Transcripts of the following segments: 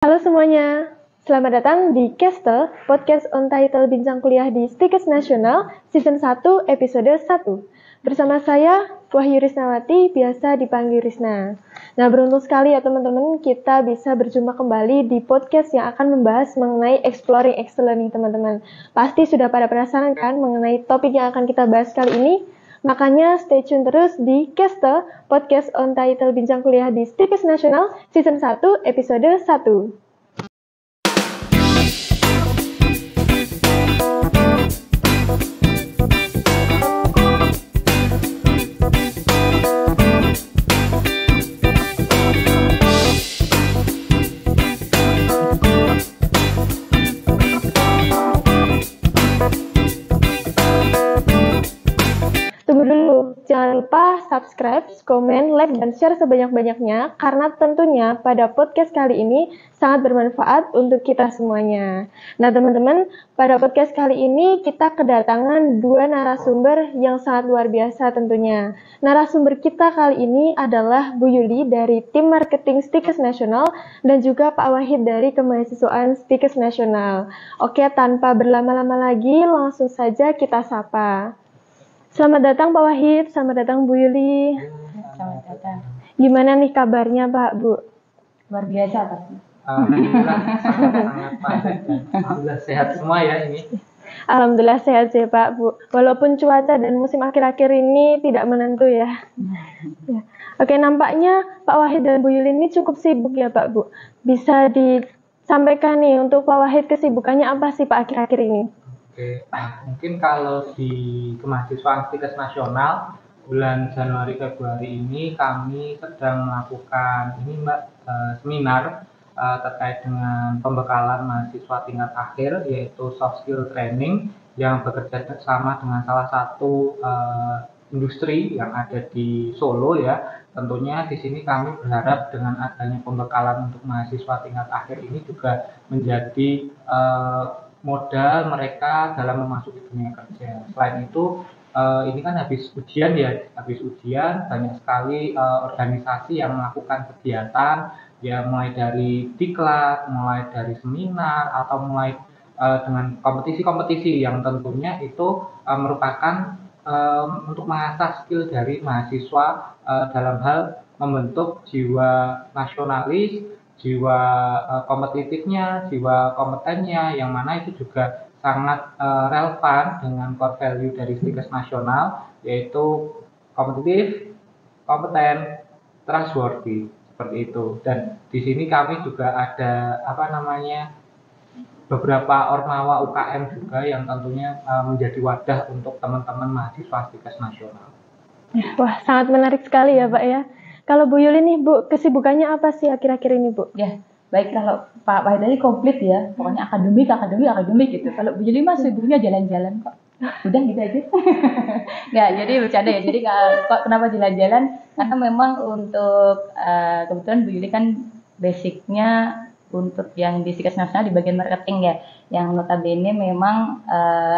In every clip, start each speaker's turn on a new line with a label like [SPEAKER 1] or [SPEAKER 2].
[SPEAKER 1] Halo semuanya, selamat datang di Kestel, podcast on title bincang kuliah di Stikes Nasional, Season 1, Episode 1. Bersama saya, Wahyu Risnawati, biasa dipanggil Risna. Nah, beruntung sekali ya teman-teman, kita bisa berjumpa kembali di podcast yang akan membahas mengenai Exploring Excellence nih teman-teman. Pasti sudah pada penasaran kan mengenai topik yang akan kita bahas kali ini? Makanya stay tune terus di Kestel, podcast on title bincang kuliah di Stikes Nasional, Season 1, Episode 1. Tunggu dulu, jangan lupa subscribe, komen, like, dan share sebanyak-banyaknya karena tentunya pada podcast kali ini sangat bermanfaat untuk kita semuanya. Nah teman-teman, pada podcast kali ini kita kedatangan dua narasumber yang sangat luar biasa tentunya. Narasumber kita kali ini adalah Bu Yuli dari tim marketing Stikes Nasional dan juga Pak Wahid dari kemahasiswaan Stikes Nasional. Oke, tanpa berlama-lama lagi langsung saja kita sapa. Selamat datang Pak Wahid, selamat datang Bu Yuli.
[SPEAKER 2] Selamat datang.
[SPEAKER 1] Gimana nih kabarnya Pak, Bu?
[SPEAKER 2] Luar biasa Pak.
[SPEAKER 3] Alhamdulillah sangat baik. Alhamdulillah sehat semua ya ini.
[SPEAKER 1] Alhamdulillah sehat sih Pak, Bu. Walaupun cuaca dan musim akhir-akhir ini tidak menentu ya. Ya. Oke, nampaknya Pak Wahid dan Bu Yuli ini cukup sibuk ya Pak, Bu. Bisa disampaikan nih untuk Pak Wahid kesibukannya apa sih Pak akhir-akhir ini?
[SPEAKER 3] Oke, mungkin kalau di kemahasiswaan Stikes Nasional bulan Januari Februari ini kami sedang melakukan seminar terkait dengan pembekalan mahasiswa tingkat akhir yaitu soft skill training yang bekerja sama dengan salah satu industri yang ada di Solo ya. Tentunya di sini kami berharap dengan adanya pembekalan untuk mahasiswa tingkat akhir ini juga menjadi modal mereka dalam memasuki dunia kerja. Selain itu, ini kan habis ujian banyak sekali organisasi yang melakukan kegiatan, ya mulai dari diklat, mulai dari seminar, atau mulai dengan kompetisi-kompetisi yang tentunya itu merupakan untuk mengasah skill dari mahasiswa dalam hal membentuk jiwa nasionalis, jiwa kompetitifnya, jiwa kompetennya, yang mana itu juga sangat relevan dengan core value dari Stikes Nasional, yaitu kompetitif, kompeten, trustworthy, seperti itu. Dan di sini kami juga ada beberapa ormawa UKM juga yang tentunya menjadi wadah untuk teman-teman mahasiswa Stikes Nasional.
[SPEAKER 1] Wah, sangat menarik sekali ya Pak ya. Kalau Bu Yuli nih Bu, kesibukannya apa sih akhir-akhir ini Bu?
[SPEAKER 2] Ya, baik kalau Pak Wahid tadi komplit ya. Pokoknya akademik gitu. Kalau Bu Yuli mah sibuknya jalan-jalan kok. Udah gitu aja. Nggak, jadi bercanda ya. Jadi kok kenapa jalan-jalan? Karena memang untuk kebetulan Bu Yuli kan basicnya untuk yang di Stikes Nasional di bagian marketing ya. Yang notabene memang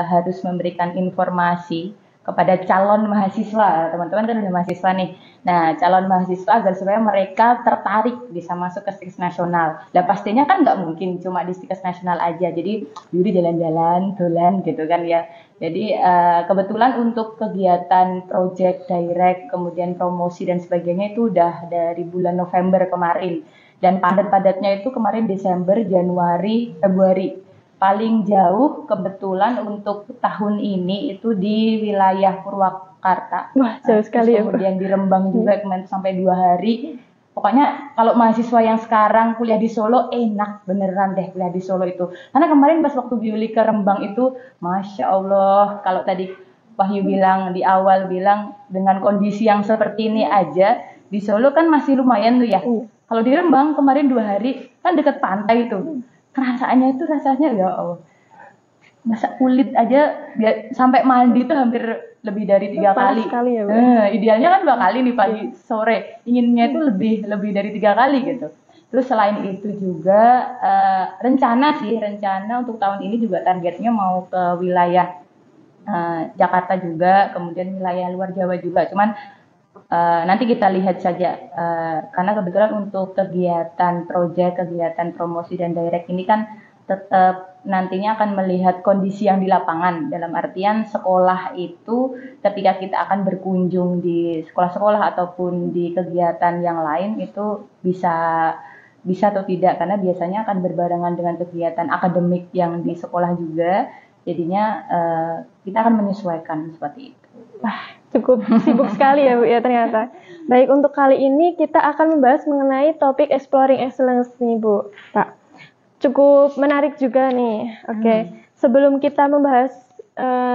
[SPEAKER 2] harus memberikan informasi kepada calon mahasiswa, teman-teman kan udah mahasiswa nih. Nah, calon mahasiswa agar supaya mereka tertarik bisa masuk ke Stikes Nasional. Dan pastinya kan nggak mungkin cuma di Stikes Nasional aja. Jadi Yuri jalan-jalan, dolan gitu kan ya. Jadi kebetulan untuk kegiatan project direct, kemudian promosi dan sebagainya itu udah dari bulan November kemarin. Dan padat-padatnya itu kemarin Desember, Januari, Februari. Paling jauh kebetulan untuk tahun ini itu di wilayah Purwakarta.
[SPEAKER 1] Wah, jauh sekali ya.
[SPEAKER 2] Kemudian di Rembang juga kemarin sampai 2 hari. Pokoknya kalau mahasiswa yang sekarang kuliah di Solo enak beneran deh kuliah di Solo itu. Karena kemarin pas waktu Yuli ke Rembang itu, Masya Allah, kalau tadi Wahyu bilang di awal dengan kondisi yang seperti ini aja, di Solo kan masih lumayan tuh ya. Kalau di Rembang kemarin 2 hari kan dekat pantai itu. Rasanya ya Allah, masa kulit aja sampai mandi tuh hampir lebih dari 3 kali.
[SPEAKER 1] Ya,
[SPEAKER 2] idealnya kan 2 kali nih pagi sore, inginnya itu lebih dari 3 kali gitu. Terus selain itu juga rencana untuk tahun ini juga targetnya mau ke wilayah Jakarta juga, kemudian wilayah luar Jawa juga. Cuman Nanti kita lihat saja, karena kebetulan untuk kegiatan proyek, kegiatan promosi dan direct ini kan tetap nantinya akan melihat kondisi yang di lapangan. Dalam artian sekolah itu ketika kita akan berkunjung di sekolah-sekolah ataupun di kegiatan yang lain itu bisa atau tidak, karena biasanya akan berbarengan dengan kegiatan akademik yang di sekolah juga. Jadinya kita akan menyesuaikan seperti itu.
[SPEAKER 1] Cukup sibuk sekali ya Bu ya ternyata. Baik, untuk kali ini kita akan membahas mengenai topik Exploring Excellence nih Bu. Pak, cukup menarik juga nih. Oke, sebelum kita membahas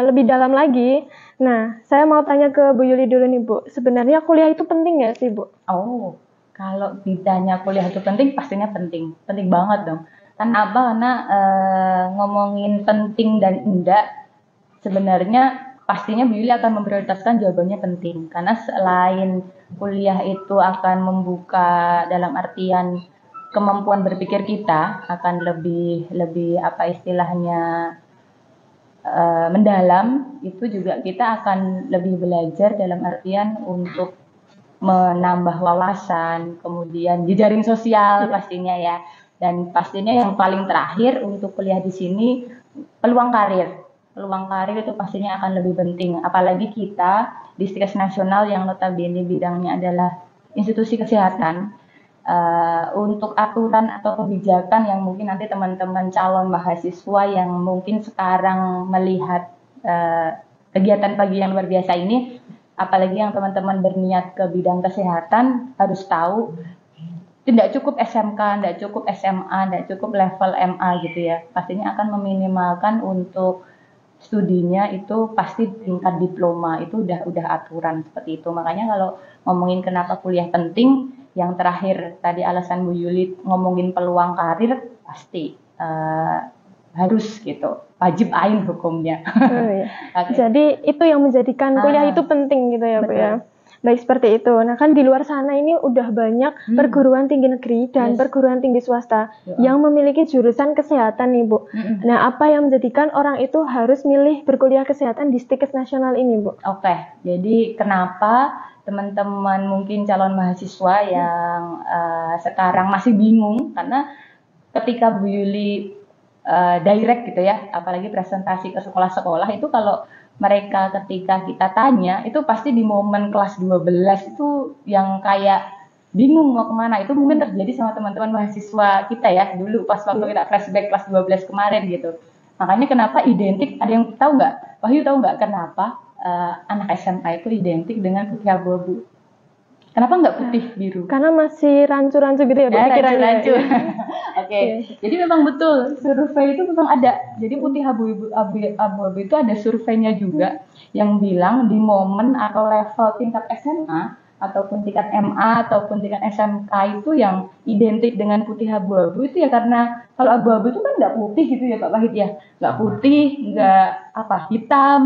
[SPEAKER 1] lebih dalam lagi, nah saya mau tanya ke Bu Yuli dulu nih Bu. Sebenarnya kuliah itu penting nggak sih Bu?
[SPEAKER 2] Oh, kalau ditanya kuliah itu penting, pastinya penting. Penting banget dong. Kenapa? Karena ngomongin penting dan enggak, sebenarnya pastinya Bu Yuli akan memprioritaskan jawabannya penting. Karena selain kuliah itu akan membuka dalam artian kemampuan berpikir kita akan lebih apa istilahnya mendalam, itu juga kita akan lebih belajar dalam artian untuk menambah wawasan, kemudian jejaring sosial pastinya ya. Dan pastinya yang paling terakhir untuk kuliah di sini peluang karir. Peluang karir itu pastinya akan lebih penting, apalagi kita di Stikes Nasional yang notabene bidangnya adalah institusi kesehatan. Untuk aturan atau kebijakan yang mungkin nanti teman-teman calon mahasiswa yang mungkin sekarang melihat kegiatan pagi yang luar biasa ini, apalagi yang teman-teman berniat ke bidang kesehatan, harus tahu tidak cukup SMK, tidak cukup SMA, tidak cukup level MA gitu ya. Pastinya akan meminimalkan untuk studinya itu pasti tingkat diploma, itu udah aturan seperti itu. Makanya kalau ngomongin kenapa kuliah penting, yang terakhir tadi alasan Bu Yuli ngomongin peluang karir, pasti harus gitu, wajib ain hukumnya.
[SPEAKER 1] Oh, iya. Okay. Jadi itu yang menjadikan kuliah itu penting gitu ya Bu ya. Baik, seperti itu. Nah kan di luar sana ini udah banyak perguruan tinggi negeri dan perguruan tinggi swasta yang memiliki jurusan kesehatan nih Bu. Nah apa yang menjadikan orang itu harus milih berkuliah kesehatan di Stikes Nasional ini Bu?
[SPEAKER 2] Oke, jadi kenapa teman-teman mungkin calon mahasiswa yang sekarang masih bingung, karena ketika Bu Yuli direct gitu ya, apalagi presentasi ke sekolah-sekolah itu, kalau mereka ketika kita tanya itu pasti di momen kelas 12 itu yang kayak bingung mau kemana. Itu mungkin terjadi sama teman-teman mahasiswa kita ya dulu pas waktu kita flashback kelas 12 kemarin gitu. Makanya kenapa identik, ada yang tahu nggak? Wahyu tahu nggak kenapa anak SMA itu identik dengan putih abu-abu? Kenapa nggak putih biru?
[SPEAKER 1] Karena masih rancu-rancu gitu ya,
[SPEAKER 2] rancu-rancu. Oke. Jadi memang betul, survei itu memang ada. Jadi putih abu-abu itu ada surveinya juga yang bilang di momen atau level tingkat SMA ataupun tingkat MA ataupun tingkat SMK itu yang identik dengan putih abu-abu itu ya karena kalau abu-abu itu kan nggak putih gitu ya Pak Wahid ya, nggak putih, nggak hitam.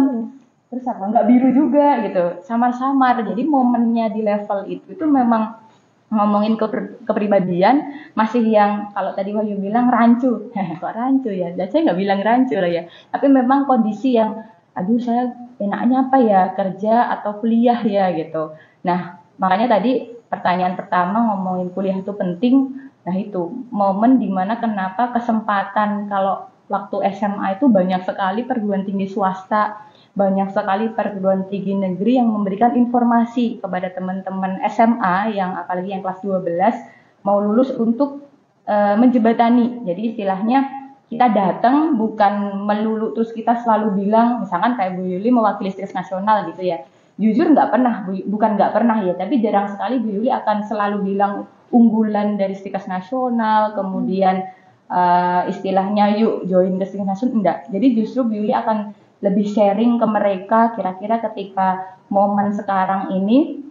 [SPEAKER 2] Terus nggak biru juga gitu, samar-samar. Jadi momennya di level itu memang ngomongin kepribadian masih yang kalau tadi Wahyu bilang rancu. Kok rancu ya? Dan saya nggak bilang rancu lah ya. Tapi memang kondisi yang aduh saya enaknya apa ya, kerja atau kuliah ya gitu. Nah makanya tadi pertanyaan pertama ngomongin kuliah itu penting. Nah itu momen dimana kenapa kesempatan kalau waktu SMA itu banyak sekali perguruan tinggi swasta, banyak sekali perguruan tinggi negeri yang memberikan informasi kepada teman-teman SMA yang apalagi yang kelas 12 mau lulus untuk menjembatani. Jadi istilahnya kita datang bukan melulu terus kita selalu bilang, misalkan kayak Bu Yuli mewakili Stikes Nasional gitu ya. Jujur bukan nggak pernah ya, tapi jarang sekali Bu Yuli akan selalu bilang unggulan dari Stikes Nasional, kemudian istilahnya yuk join ke Stikes Nasional, enggak. Jadi justru Bu Yuli akan lebih sharing ke mereka kira-kira ketika momen sekarang ini,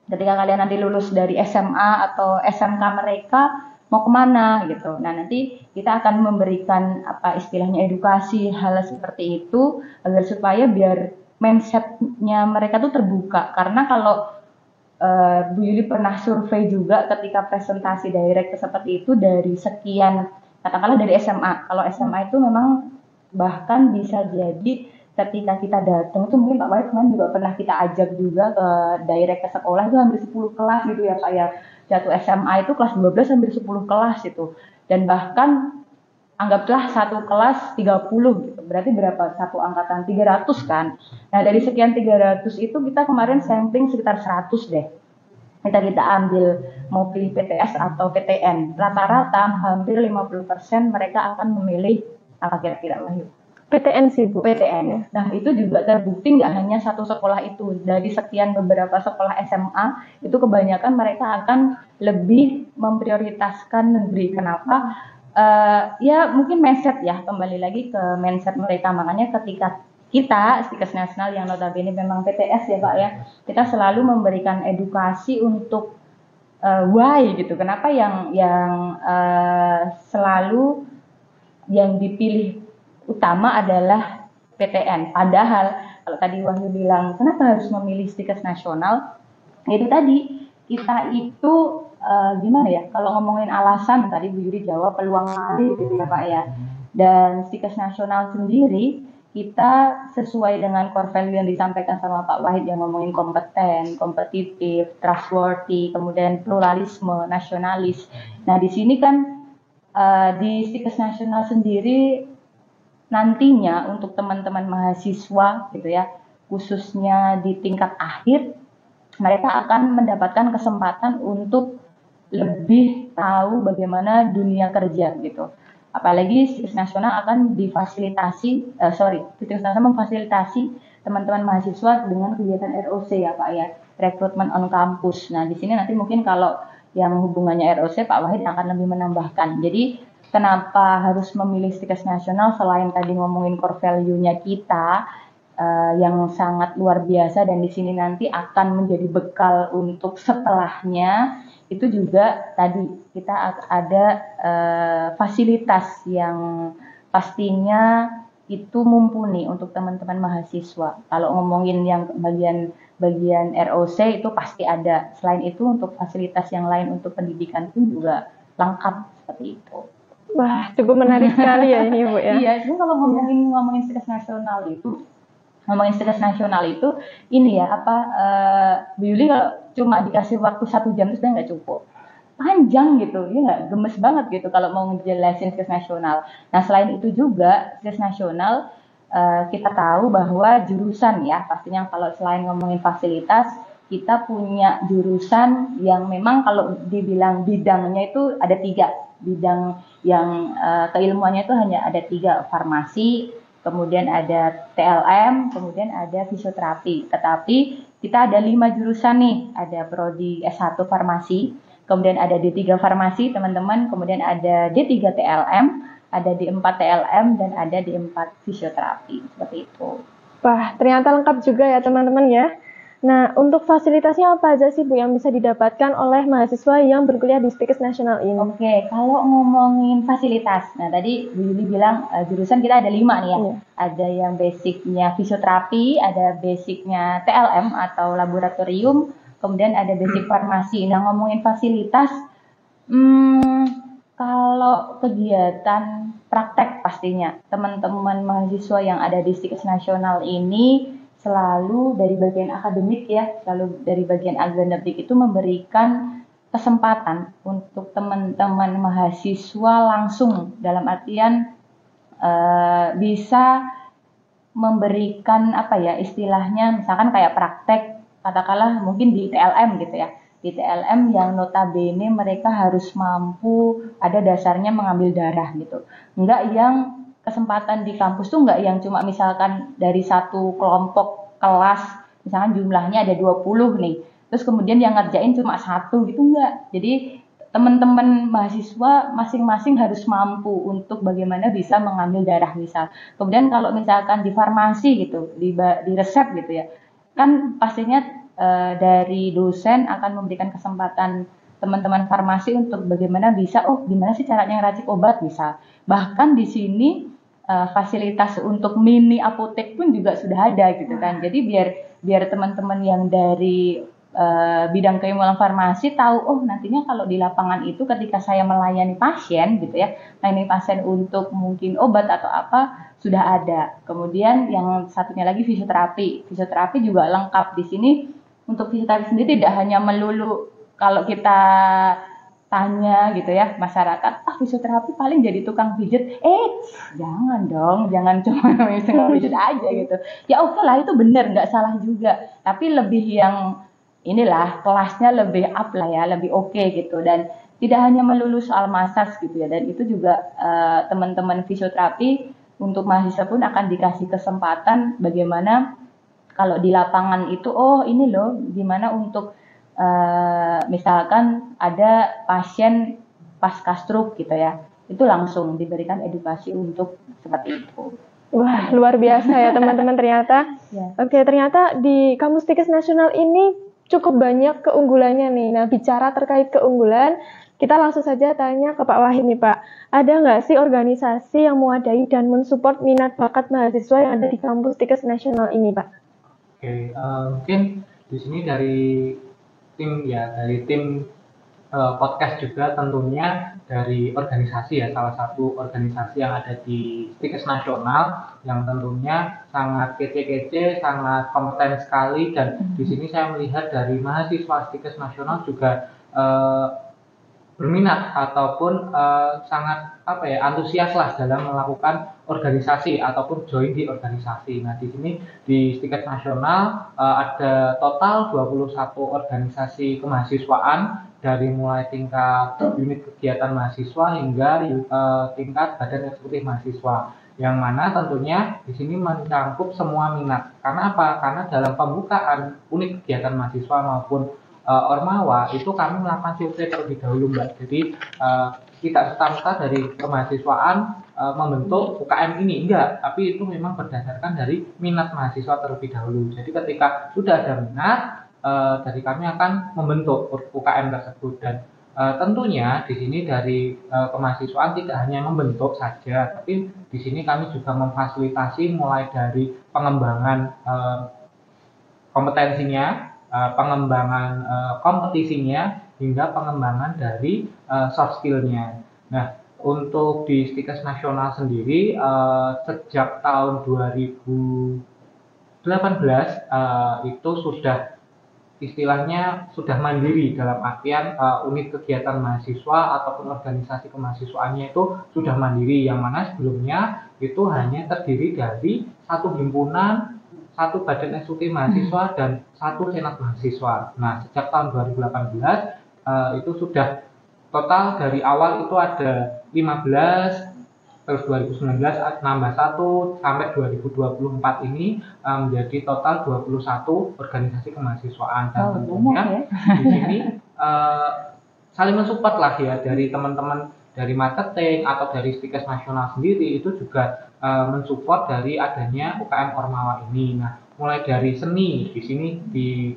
[SPEAKER 2] ketika kalian nanti lulus dari SMA atau SMK mereka mau kemana gitu. Nah nanti kita akan memberikan apa istilahnya edukasi hal seperti itu agar supaya biar mindsetnya mereka tuh terbuka. Karena kalau Bu Yuli pernah survei juga ketika presentasi direct seperti itu dari sekian, katakanlah dari SMA. Kalau SMA itu memang bahkan bisa jadi ketika kita datang itu mungkin Pak Wahid kemarin juga pernah kita ajak juga ke direct ke sekolah itu hampir 10 kelas gitu ya Pak ya. Satu SMA itu kelas 12 hampir 10 kelas itu. Dan bahkan anggaplah satu kelas 30 gitu. Berarti berapa? Satu angkatan 300 kan. Nah, dari sekian 300 itu kita kemarin sampling sekitar 100 deh. Kita ambil mau pilih PTS atau PTN. Rata-rata hampir 50% mereka akan memilih apa kira-kira Wahyu?
[SPEAKER 1] PTN sih Bu.
[SPEAKER 2] PTN. Nah, itu juga terbukti nggak hanya satu sekolah itu. Dari sekian beberapa sekolah SMA, itu kebanyakan mereka akan lebih memprioritaskan negeri. Kenapa? Ya mungkin mindset ya, kembali lagi ke mindset mereka. Makanya ketika kita Stikes Nasional yang notabene memang PTS ya Pak ya, kita selalu memberikan edukasi untuk why gitu. Kenapa yang selalu yang dipilih utama adalah PTN. Padahal kalau tadi Wahyu bilang kenapa harus memilih Stikes Nasional, itu tadi kita itu gimana ya, kalau ngomongin alasan tadi Bu Yuri jawab peluang kali gitu ya Pak ya. Dan Stikes Nasional sendiri kita sesuai dengan core value yang disampaikan sama Pak Wahid yang ngomongin kompeten, kompetitif, trustworthy, kemudian pluralisme, nasionalis. Nah di sini kan di Stikes Nasional sendiri nantinya untuk teman-teman mahasiswa gitu ya, khususnya di tingkat akhir, mereka akan mendapatkan kesempatan untuk lebih tahu bagaimana dunia kerja gitu. Apalagi Stikes Nasional akan Stikes Nasional memfasilitasi teman-teman mahasiswa dengan kegiatan ROC ya Pak ya, rekrutmen on campus. Nah di sini nanti mungkin kalau yang hubungannya ROC Pak Wahid akan lebih menambahkan. Jadi kenapa harus memilih Stikes Nasional selain tadi ngomongin core value-nya kita yang sangat luar biasa dan di sini nanti akan menjadi bekal untuk setelahnya, itu juga tadi kita ada fasilitas yang pastinya itu mumpuni untuk teman-teman mahasiswa. Kalau ngomongin yang bagian ROC itu pasti ada. Selain itu untuk fasilitas yang lain untuk pendidikan pun juga lengkap seperti itu.
[SPEAKER 1] Wah, cukup menarik sekali ya ini Bu ya.
[SPEAKER 2] Iya, jadi kalau ngomongin Stikes Nasional itu ini ya Bu Yuli kalau cuma dikasih waktu 1 jam itu sudah nggak cukup, panjang gitu, ya nggak, gemes banget gitu kalau mau ngejelasin Stikes Nasional. Nah selain itu juga Stikes Nasional kita tahu bahwa jurusan ya, pastinya kalau selain ngomongin fasilitas, kita punya jurusan yang memang kalau dibilang bidangnya itu ada 3 bidang yang keilmuannya itu hanya ada 3, farmasi, kemudian ada TLM, kemudian ada fisioterapi. Tetapi kita ada 5 jurusan nih, ada prodi S1 farmasi, kemudian ada D3 farmasi teman-teman, kemudian ada D3 TLM, ada D4 TLM, dan ada D4 fisioterapi, seperti itu.
[SPEAKER 1] Wah, ternyata lengkap juga ya teman-teman ya. Nah, untuk fasilitasnya apa aja sih Bu yang bisa didapatkan oleh mahasiswa yang berkuliah di Stikes Nasional ini?
[SPEAKER 2] Oke, kalau ngomongin fasilitas, nah tadi Bu Yuli bilang jurusan kita ada 5 nih ya. Iya. Ada yang basicnya fisioterapi, ada basicnya TLM atau laboratorium, kemudian ada basic farmasi. Nah ngomongin fasilitas, kalau kegiatan praktek pastinya teman-teman mahasiswa yang ada di Stikes Nasional ini selalu dari bagian akademik itu memberikan kesempatan untuk teman-teman mahasiswa langsung, dalam artian bisa memberikan istilahnya misalkan kayak praktek, katakanlah mungkin di TLM gitu ya, di TLM yang notabene mereka harus mampu ada dasarnya mengambil darah gitu, enggak yang kesempatan di kampus tuh nggak yang cuma misalkan dari satu kelompok kelas, misalkan jumlahnya ada 20 nih, terus kemudian yang ngerjain cuma 1 gitu, enggak. Jadi teman-teman mahasiswa masing-masing harus mampu untuk bagaimana bisa mengambil darah misal. Kemudian kalau misalkan di farmasi gitu, di resep gitu ya, kan pastinya dari dosen akan memberikan kesempatan teman-teman farmasi untuk bagaimana bisa, gimana sih caranya ngeracik obat misal. Bahkan di sini fasilitas untuk mini apotek pun juga sudah ada gitu kan. Jadi biar teman-teman yang dari bidang keilmuan farmasi tahu, nantinya kalau di lapangan itu ketika saya melayani pasien gitu ya, melayani pasien untuk mungkin obat atau apa, sudah ada. Kemudian yang satunya lagi fisioterapi. Fisioterapi juga lengkap di sini. Untuk fisioterapi sendiri tidak hanya melulu kalau kita tanya gitu ya masyarakat, fisioterapi paling jadi tukang pijet. Jangan dong, jangan cuma tukang pijet aja gitu. Ya oke lah, itu benar, nggak salah juga. Tapi lebih yang inilah kelasnya lebih up lah ya, lebih oke gitu. Dan tidak hanya melulu soal massage gitu ya. Dan itu juga teman-teman fisioterapi untuk mahasiswa pun akan dikasih kesempatan bagaimana kalau di lapangan itu, ini loh gimana untuk misalkan ada pasien pasca stroke gitu ya, itu langsung diberikan edukasi untuk seperti itu.
[SPEAKER 1] Wah, luar biasa ya teman-teman ternyata.
[SPEAKER 2] Ya.
[SPEAKER 1] Oke, ternyata di Kampus Tikes Nasional ini cukup banyak keunggulannya nih. Nah, bicara terkait keunggulan, kita langsung saja tanya ke Pak Wahid nih Pak. Ada nggak sih organisasi yang mewadai dan mensupport minat bakat mahasiswa yang ada di Kampus Tikes Nasional ini Pak?
[SPEAKER 3] Oke, mungkin di sini dari tim podcast juga tentunya dari organisasi ya, salah satu organisasi yang ada di Tikes Nasional yang tentunya sangat kece-kece, sangat kompeten sekali, dan di sini saya melihat dari mahasiswa Tikes Nasional juga berminat ataupun sangat antusias lah dalam melakukan organisasi ataupun join di organisasi. Nah, di sini di Tikes Nasional ada total 21 organisasi kemahasiswaan dari mulai tingkat unit kegiatan mahasiswa hingga tingkat badan eksekutif mahasiswa. Yang mana tentunya di sini mencakup semua minat. Karena apa? Karena dalam pembukaan unit kegiatan mahasiswa maupun Ormawa itu kami melakukan survei terlebih dahulu Mbak. Jadi tidak serta-merta dari kemahasiswaan membentuk UKM ini, enggak, tapi itu memang berdasarkan dari minat mahasiswa terlebih dahulu. Jadi ketika sudah ada minat, dari kami akan membentuk UKM tersebut. Dan tentunya di sini dari kemahasiswaan tidak hanya membentuk saja, tapi di sini kami juga memfasilitasi mulai dari pengembangan kompetensinya, pengembangan kompetisinya, hingga pengembangan dari soft skill-nya. Nah, untuk di Tikes Nasional sendiri sejak tahun 2018 itu sudah istilahnya sudah mandiri, dalam artian unit kegiatan mahasiswa ataupun organisasi kemahasiswaannya itu sudah mandiri, yang mana sebelumnya itu hanya terdiri dari satu himpunan, satu badan eksekutif mahasiswa, dan satu senat mahasiswa. Nah, sejak tahun 2018 itu sudah total dari awal itu ada 15, terus 2019 nambah 1 sampai 2024 ini menjadi total 21 organisasi kemahasiswaan. Dan tentunya di sini saling mensupport lah ya, dari teman-teman dari marketing atau dari Tikes Nasional sendiri itu juga mensupport dari adanya UKM Ormawa ini. Nah, mulai dari seni, di sini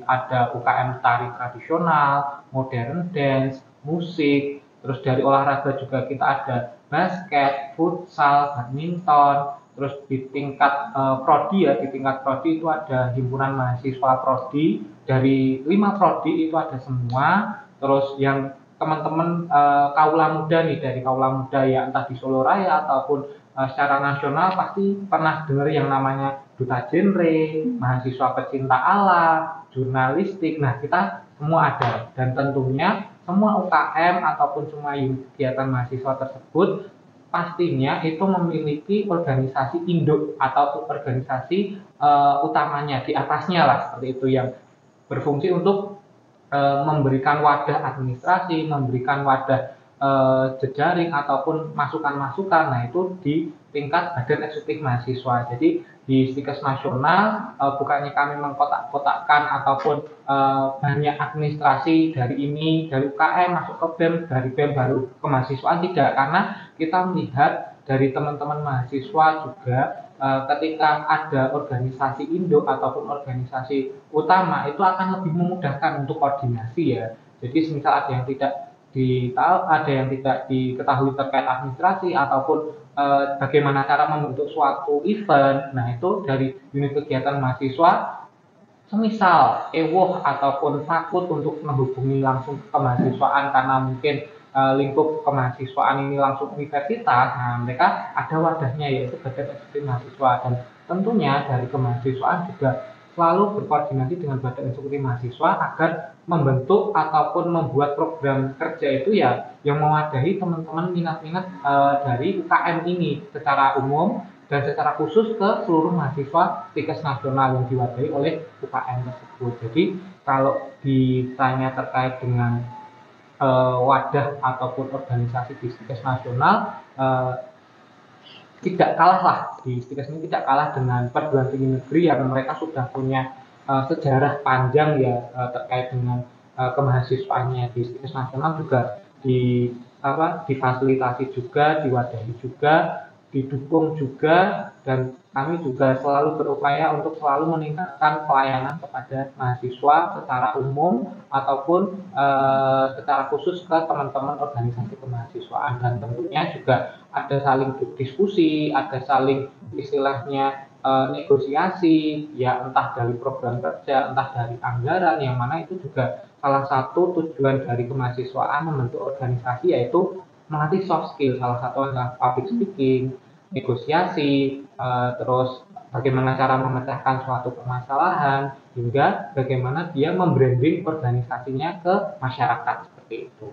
[SPEAKER 3] ada UKM tari tradisional, modern dance, musik, terus dari olahraga juga kita ada basket, futsal, badminton, terus di tingkat prodi ya, di tingkat prodi itu ada himpunan mahasiswa prodi, dari 5 prodi itu ada semua. Terus yang teman-teman kaula muda nih, dari kaula muda ya, entah di Solo Raya ataupun secara nasional pasti pernah dengar yang namanya duta genre, mahasiswa pecinta alam, jurnalistik. Nah, kita semua ada, dan tentunya semua UKM ataupun semua kegiatan mahasiswa tersebut pastinya itu memiliki organisasi induk atau organisasi utamanya di atasnya lah, seperti itu, yang berfungsi untuk memberikan wadah administrasi, memberikan wadah jejaring ataupun masukan-masukan. Nah, itu di tingkat badan eksekutif mahasiswa. Jadi di Tikes Nasional bukannya kami mengkotak-kotakkan ataupun banyak administrasi dari ini, dari UKM masuk ke BEM, dari BEM baru ke mahasiswaan, tidak. Karena kita melihat dari teman-teman mahasiswa juga ketika ada organisasi induk ataupun organisasi utama itu akan lebih memudahkan untuk koordinasi ya. Jadi misal ada yang tidak diketahui terkait administrasi ataupun bagaimana cara membentuk suatu event. Nah, itu dari unit kegiatan mahasiswa semisal EWOH ataupun fakut untuk menghubungi langsung ke kemahasiswaan karena mungkin lingkup kemahasiswaan ini langsung universitas, nah mereka ada wadahnya yaitu Badan Eksekutif Mahasiswa, dan tentunya dari kemahasiswaan juga selalu berkoordinasi dengan Badan Eksekutif Mahasiswa agar membentuk ataupun membuat program kerja itu ya yang mewadahi teman-teman minat-minat dari UKM ini secara umum dan secara khusus ke seluruh mahasiswa tingkat nasional yang diwadahi oleh UKM tersebut. Jadi kalau ditanya terkait dengan wadah ataupun organisasi di tingkat nasional, tidak kalah lah di Stikes ini, tidak kalah dengan perguruan tinggi negeri yang mereka sudah punya sejarah panjang ya terkait dengan kemahasiswaannya. Di Stikes nasional juga difasilitasi juga, diwadahi juga, didukung juga, dan kami juga selalu berupaya untuk selalu meningkatkan pelayanan kepada mahasiswa secara umum ataupun secara khusus ke teman-teman organisasi kemahasiswaan, dan tentunya juga ada saling diskusi, ada saling istilahnya negosiasi, ya entah dari program kerja, entah dari anggaran, yang mana itu juga salah satu tujuan dari kemahasiswaan membentuk organisasi yaitu melatih soft skill, salah satu adalah public speaking, negosiasi, terus bagaimana cara memecahkan suatu permasalahan, hingga bagaimana dia membranding organisasinya ke masyarakat seperti itu.